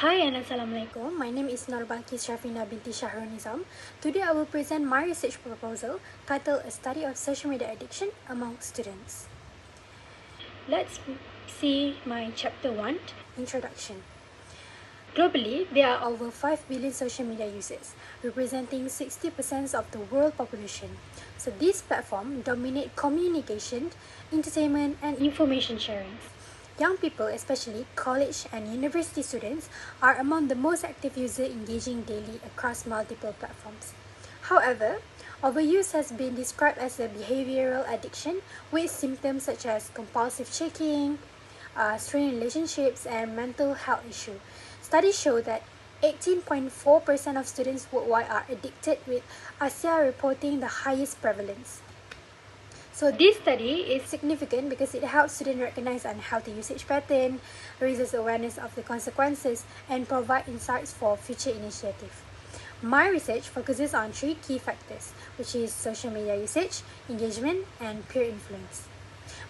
Hi and Assalamualaikum. My name is Norbalkis Shafina binti Shahrul Nizam. Today I will present my research proposal titled A Study of Social Media Addiction Among Students. Let's see my chapter 1, Introduction. Globally, there are over 5 billion social media users, representing 60% of the world population. So this platform dominates communication, entertainment, and information sharing. Young people, especially college and university students, are among the most active users engaging daily across multiple platforms. However, overuse has been described as a behavioral addiction with symptoms such as compulsive checking, strained relationships, and mental health issues. Studies show that 18.4% of students worldwide are addicted, with ASEA reporting the highest prevalence. So this study is significant because it helps students recognize unhealthy usage pattern, raises awareness of the consequences, and provide insights for future initiatives. My research focuses on 3 key factors, which is social media usage, engagement, and peer influence.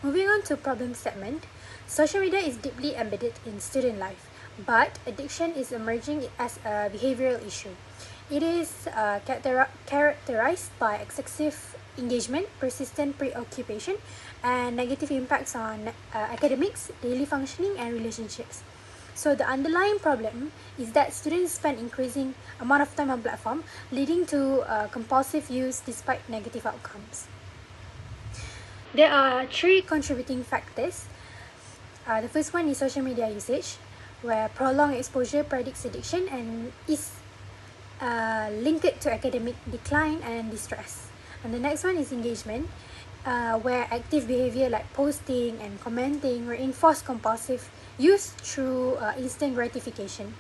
Moving on to problem statement, social media is deeply embedded in student life, but addiction is emerging as a behavioral issue. It is characterized by excessive engagement, persistent preoccupation, and negative impacts on academics, daily functioning, and relationships. So the underlying problem is that students spend increasing amount of time on platform, leading to compulsive use despite negative outcomes. There are 3 contributing factors. The first one is social media usage, where prolonged exposure predicts addiction and is linked to academic decline and distress. And the next one is engagement, where active behavior like posting and commenting reinforce compulsive use through instant gratification.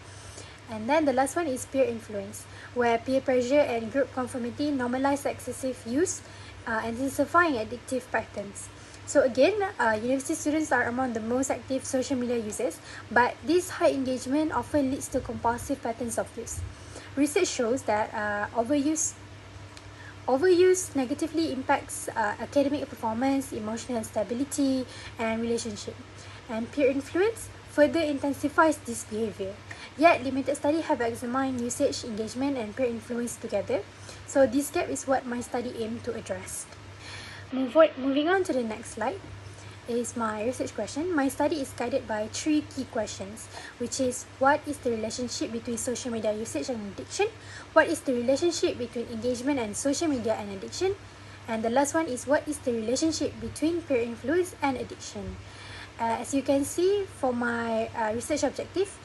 And then the last one is peer influence, where peer pressure and group conformity normalize excessive use, intensifying addictive patterns. So again, university students are among the most active social media users, but this high engagement often leads to compulsive patterns of use. Research shows that overuse negatively impacts academic performance, emotional stability, and relationship. And peer influence further intensifies this behavior. Yet, limited studies have examined usage, engagement, and peer influence together. So this gap is what my study aimed to address. Moving on to the next slide is my research question. My study is guided by 3 key questions, which is what is the relationship between social media usage and addiction? What is the relationship between engagement and social media and addiction? And the last one is what is the relationship between peer influence and addiction? As you can see, for my research objective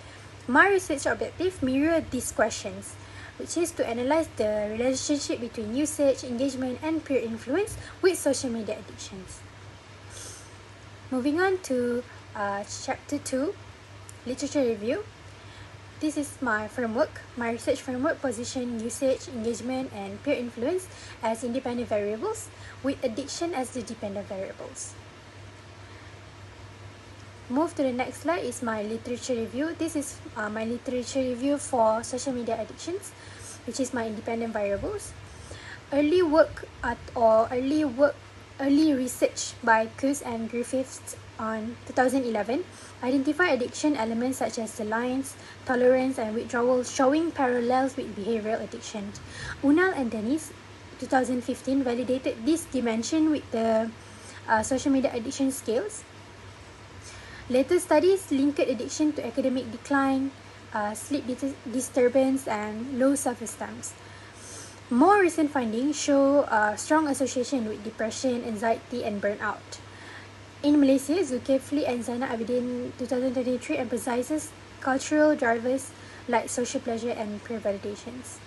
mirror these questions, which is to analyze the relationship between usage, engagement, and peer influence with social media addictions. Moving on to chapter 2, literature review. This is my framework. My research framework positions usage, engagement, and peer influence as independent variables, with addiction as the dependent variables. Move to the next slide is my literature review. This is my literature review for social media addictions, which is my independent variables. Early research by Coase and Griffiths on 2011 identify addiction elements such as reliance, tolerance, and withdrawal, showing parallels with behavioral addiction. Unal and Dennis, 2015, validated this dimension with the social media addiction scales. Later studies linked addiction to academic decline, sleep disturbance, and low self-esteem. More recent findings show a strong association with depression, anxiety, and burnout. In Malaysia, Zulkifli and Zainal Abidin 2023 emphasizes cultural drivers like social pleasure and peer validations.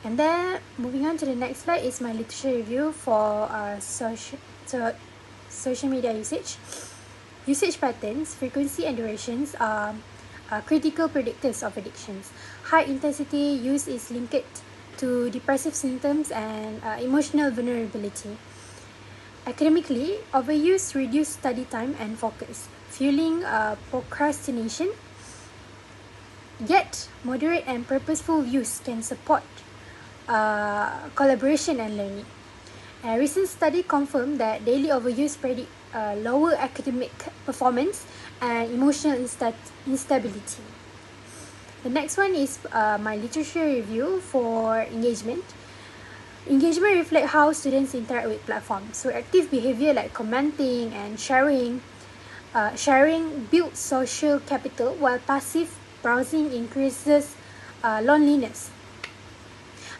And then, moving on to the next slide is my literature review for social media usage. Usage patterns, frequency, and durations are critical predictors of addictions. High intensity use is linked to depressive symptoms and emotional vulnerability. Academically, overuse reduces study time and focus, fueling procrastination. Yet, moderate and purposeful use can support collaboration and learning. A recent study confirmed that daily overuse predicts lower academic performance and emotional instability. The next one is my literature review for engagement. Engagement reflects how students interact with platforms. So active behavior like commenting and sharing builds social capital, while passive browsing increases loneliness.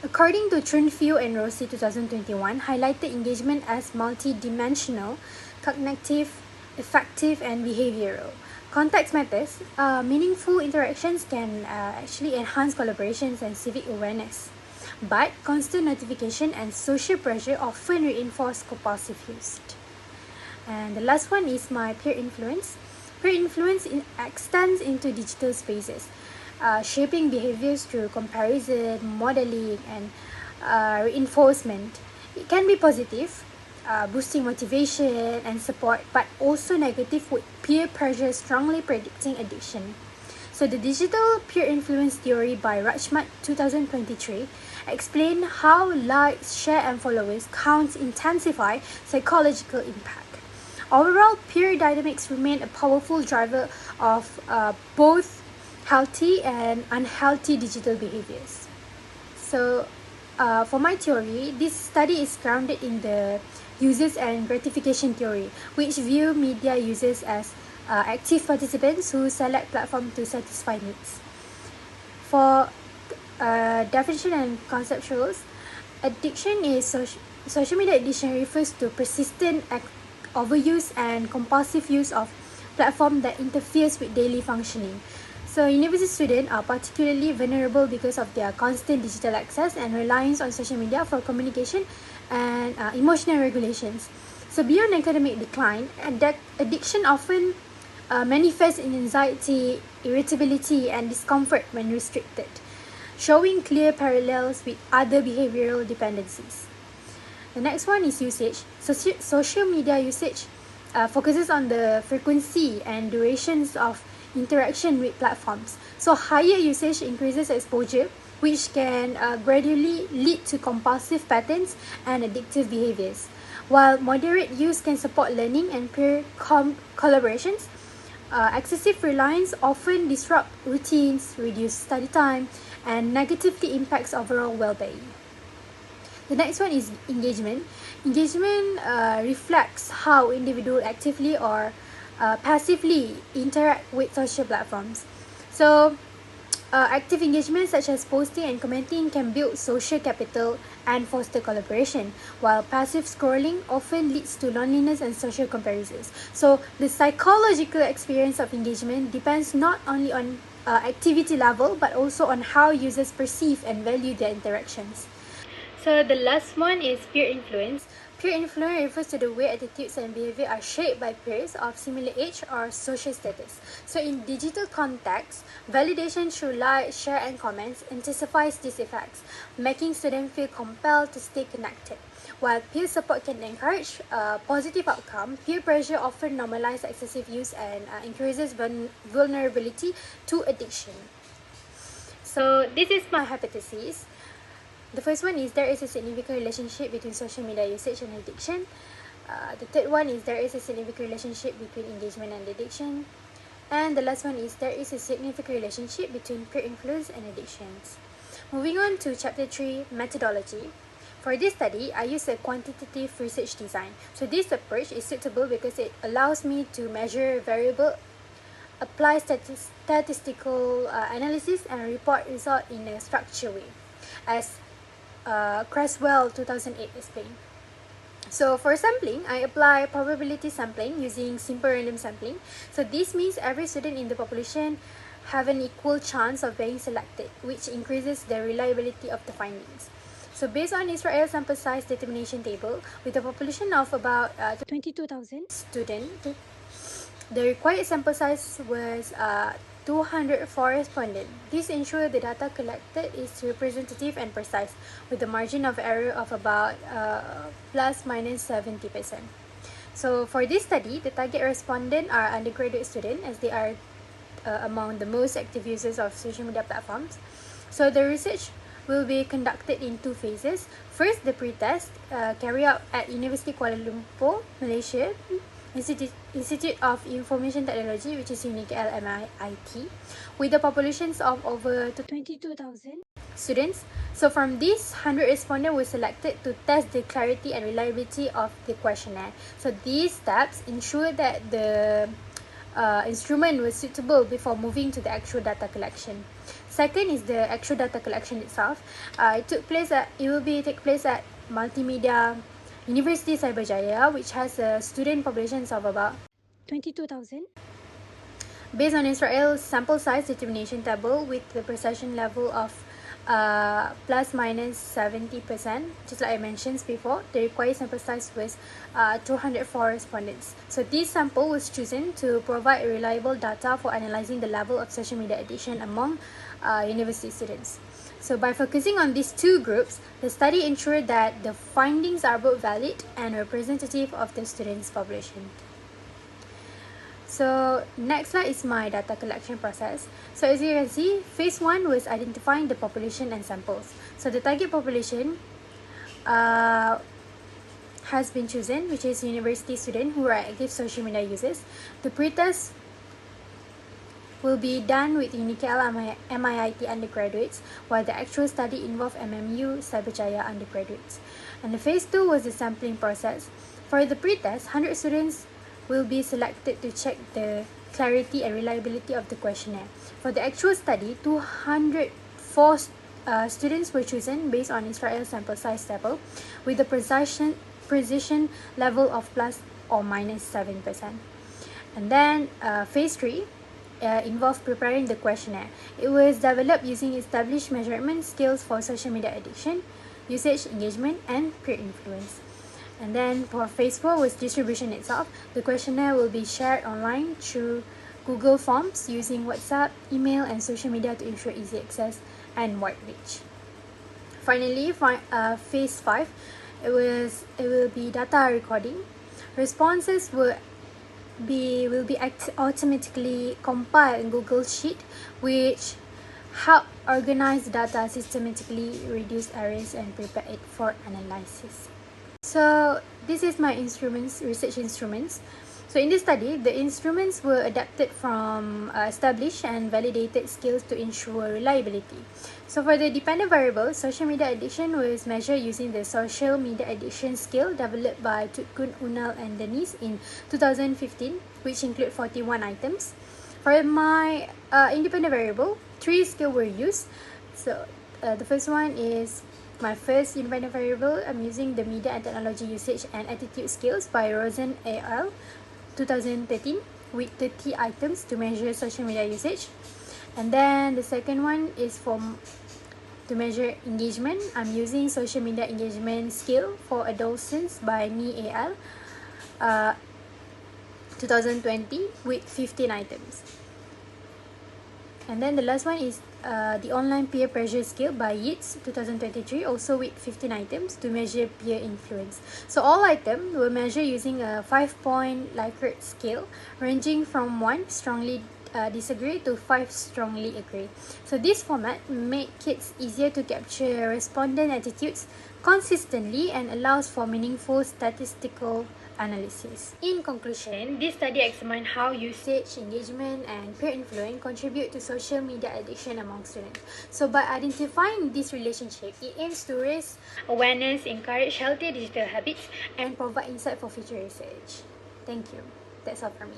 According to Trunfield and Rossi 2021, highlighted engagement as multi-dimensional, cognitive, effective, and behavioral. Context matters. Meaningful interactions can actually enhance collaborations and civic awareness. But constant notification and social pressure often reinforce compulsive use. And the last one is my peer influence. Peer influence extends into digital spaces, shaping behaviors through comparison, modeling, and reinforcement. It can be positive, boosting motivation and support, but also negative with peer pressure strongly predicting addiction. So the digital peer influence theory by Rajmat 2023 explain how likes, share, and followers counts intensify psychological impact. Overall, peer dynamics remain a powerful driver of both healthy and unhealthy digital behaviors. So, for my theory, this study is grounded in the users and gratification theory, which view media users as active participants who select platform to satisfy needs. For definition and conceptuals, addiction is social media addiction refers to persistent overuse and compulsive use of platform that interferes with daily functioning. So university students are particularly vulnerable because of their constant digital access and reliance on social media for communication and emotional regulations. So beyond academic decline, addiction often manifests in anxiety, irritability, and discomfort when restricted, showing clear parallels with other behavioral dependencies. The next one is usage. Social media usage focuses on the frequency and durations of interaction with platforms. So higher usage increases exposure, which can gradually lead to compulsive patterns and addictive behaviors. While moderate use can support learning and peer collaborations, excessive reliance often disrupt routines, reduce study time, and negatively impacts overall well-being. The next one is engagement. Engagement reflects how individuals actively or passively interact with social platforms. So, active engagement such as posting and commenting can build social capital and foster collaboration, while passive scrolling often leads to loneliness and social comparisons. So, the psychological experience of engagement depends not only on activity level but also on how users perceive and value their interactions. So the last one is peer influence. Peer influence refers to the way attitudes and behavior are shaped by peers of similar age or social status. So in digital context, validation through likes, share, and comments intensifies these effects, making students feel compelled to stay connected. While peer support can encourage positive outcome, peer pressure often normalizes excessive use and increases vulnerability to addiction. So this is my hypothesis. The first one is there is a significant relationship between social media usage and addiction. The third one is there is a significant relationship between engagement and addiction. And the last one is there is a significant relationship between peer influence and addictions. Moving on to chapter 3, methodology. For this study, I use a quantitative research design. So this approach is suitable because it allows me to measure variable, apply statistical analysis, and report result in a structured way, as Creswell 2008 explained. So for sampling, I apply probability sampling using simple random sampling. So this means every student in the population have an equal chance of being selected, which increases the reliability of the findings. So based on Israel sample size determination table, with a population of about 22,000 students, the required sample size was 204 respondents. This ensures the data collected is representative and precise, with a margin of error of about plus minus 70%. So for this study, the target respondents are undergraduate students, as they are among the most active users of social media platforms. So the research will be conducted in two phases. First, the pre-test carried out at University Kuala Lumpur, Malaysia, Institute of Information Technology, which is UNIKL MIIT, with the populations of over 22,000 students. So from these, 100 respondents were selected to test the clarity and reliability of the questionnaire. So these steps ensure that the instrument was suitable before moving to the actual data collection. Second is the actual data collection itself. It will take place at Multimedia University Cyberjaya, which has a student populations of about 22,000. Based on Israel's sample size determination table with the precision level of plus minus 70%, just like I mentioned before, the required sample size was 204 respondents. So this sample was chosen to provide reliable data for analyzing the level of social media addiction among university students. So by focusing on these two groups, the study ensured that the findings are both valid and representative of the students' population. So next slide is my data collection process. So as you can see, phase 1 was identifying the population and samples. So the target population has been chosen, which is university students who are active social media users. The pretest will be done with UNIKL MIIT undergraduates, while the actual study involved MMU Cyberjaya undergraduates. And the phase 2 was the sampling process. For the pretest, 100 students will be selected to check the clarity and reliability of the questionnaire. For the actual study, 204 students were chosen based on Israel's sample size table, with the precision level of plus or minus 7%. And then phase 3 involved preparing the questionnaire. It was developed using established measurement scales for social media addiction, usage, engagement, and peer influence. And then for phase 4 was distribution itself. The questionnaire will be shared online through Google Forms using WhatsApp, email, and social media to ensure easy access and wide reach. Finally, phase 5, it will be data recording. Responses will be automatically compiled in Google Sheet, which help organize data systematically, reduce errors, and prepare it for analysis. So this is my research instruments. So in this study, the instruments were adapted from established and validated skills to ensure reliability. So for the dependent variable, social media addiction was measured using the social media addiction scale developed by Tutkun, Unal, and Denise in 2015, which include 41 items. For my independent variable, 3 scales were used. So the first one is my first independent variable. I'm using the media and technology usage and attitude scales by Rosen al. 2013 with 30 items to measure social media usage. And then the second one is to measure engagement. I'm using social media engagement scale for adolescents by Ni al. 2020 with 15 items. And then the last one is the online peer pressure scale by Yates 2023, also with 15 items to measure peer influence. So all items were measured using a 5-point Likert scale ranging from 1 strongly disagree to 5 strongly agree. So this format makes it easier to capture respondent attitudes consistently and allows for meaningful statistical analysis. In conclusion, this study examined how usage, engagement, and peer influence contribute to social media addiction among students. So by identifying this relationship, it aims to raise awareness, encourage healthy digital habits, and provide insight for future research. Thank you. That's all from me.